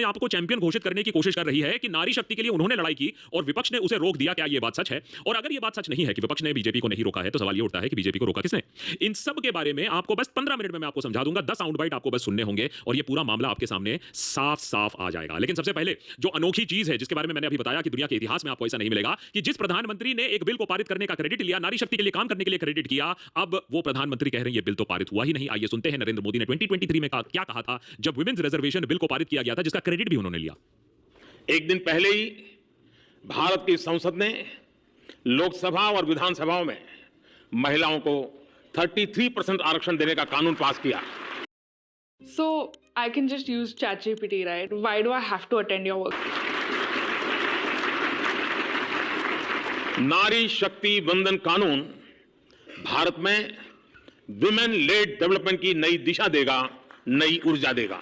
अपने आप को चैंपियन घोषित करने की कोशिश कर रही है कि नारी शक्ति के लिए उन्होंने लड़ाई की और विपक्ष ने उसे रोक दिया। क्या ये बात सच है? और अगर ये बात सच नहीं है कि विपक्ष ने बीजेपी को नहीं रोका है, तो सवाल ये उठता है कि बीजेपी को रोका किसने? इन सब के बारे में आपको बस 15 मिनट में मैं आपको समझा दूंगा। 10 साउंड बाइट आपको बस सुनने होंगे और ये पूरा मामला आपके सामने साफ साफ आ जाएगा। लेकिन सबसे पहले जो अनोखी चीज है, जिसके बारे में मैंने अभी बताया कि दुनिया के इतिहास में आपको ऐसा नहीं मिलेगा कि जिस प्रधानमंत्री ने एक बिल को पारित करने का क्रेडिट लिया, नारी शक्ति के लिए काम करने के लिए क्रेडिट किया, अब वो प्रधानमंत्री कह रहे हैं ये बिल तो पारित हुआ ही नहीं। आइए सुनते हैं नरेंद्र मोदी ने 2023 में क्या कहा था जब वुमेन्स रिजर्वेशन बिल को पारित किया गया था, जिसका क्रेडिट भी उन्होंने लिया। एक दिन पहले ही भारत की संसद ने लोकसभा और विधानसभाओं में महिलाओं को 33% आरक्षण देने का कानून पास किया। So I can just use ChatGPT, right? Why do I have to attend your work? नारी शक्ति वंदन कानून भारत में विमेन लेड डेवलपमेंट की नई दिशा देगा, नई ऊर्जा देगा।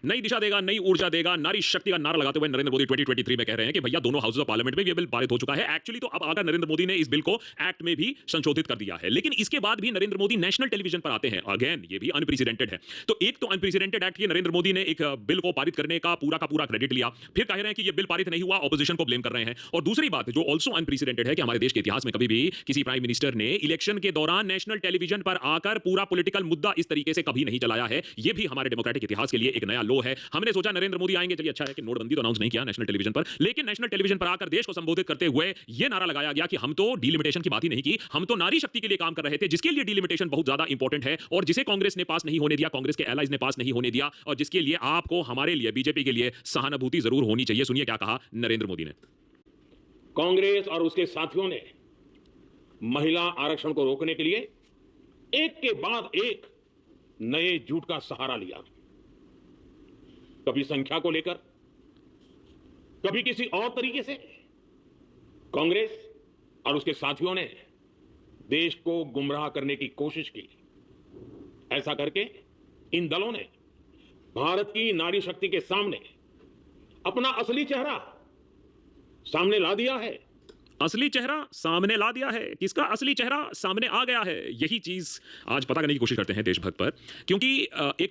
नई दिशा देगा, नई ऊर्जा देगा, नारी शक्ति का नारा लगाते हुए नरेंद्र मोदी 2023 में कह रहे हैं कि भैया दोनों हाउसेस ऑफ पार्लियामेंट में ये बिल पारित हो चुका है। एक्चुअली तो अब आकर नरेंद्र मोदी ने इस बिल को एक्ट में भी संशोधित कर दिया है, लेकिन इसके बाद भी नरेंद्र मोदी नेशनल टेलीविजन पर आते हैं। अगेन ये भी अनप्रेसिडेंटेड है। तो एक तो अनप्रेसिडेंटेड एक्ट की नरेंद्र मोदी ने एक बिल को पारित करने का पूरा क्रेडिट लिया, फिर कह रहे हैं कि ये बिल पारित नहीं हुआ, ऑपोजिशन को ब्लेम कर रहे हैं। और दूसरी बात जो ऑल्सो अनप्रेसिडेंटेड है कि हमारे देश के इतिहास में कभी भी किसी प्राइम मिनिस्टर ने इलेक्शन के दौरान नेशनल टेलीविजन पर आकर पूरा पॉलिटिकल मुद्दा इस तरीके से कभी नहीं चलाया है। ये भी हमारे डेमोक्रेटिक इतिहास के लिए एक नया लो है। हमने सोचा नरेंद्र मोदी आएंगे, चलिए अच्छा है कि नोटबंदी तो अनाउंस नहीं किया नेशनल टेलीविजन पर, लेकिन नेशनल टेलीविजन पर आकर देश को संबोधित करते हुए यह नारा लगाया गया कि हम तो डिलिमिटेशन की बात ही नहीं की, हम तो नारी शक्ति के लिए काम कर रहे थे, जिसके लिए डिलिमिटेशन बहुत ज्यादा इंपॉर्टेंट है और जिसे कांग्रेस ने पास नहीं होने दिया, कांग्रेस के एलाइज ने पास नहीं होने दिया, और जिसके लिए आपको हमारे लिए बीजेपी के लिए सहानुभूति जरूर होनी चाहिए। सुनिए क्या कहा नरेंद्र मोदी ने। कांग्रेस और उसके साथियों ने महिला आरक्षण को रोकने के लिए एक के बाद एक नए झूठ का सहारा लिया। कभी संख्या को लेकर, कभी किसी और तरीके से। कांग्रेस और उसके साथियों ने देश को गुमराह करने की कोशिश की। ऐसा करके इन दलों ने भारत की नारी शक्ति के सामने अपना असली चेहरा सामने ला दिया है। असली चेहरा सामने ला दिया है। किसका असली चेहरा सामने आ गया है? यही चीज आज पता करने की कोशिश करते हैं देशभक्त पर, क्योंकि एक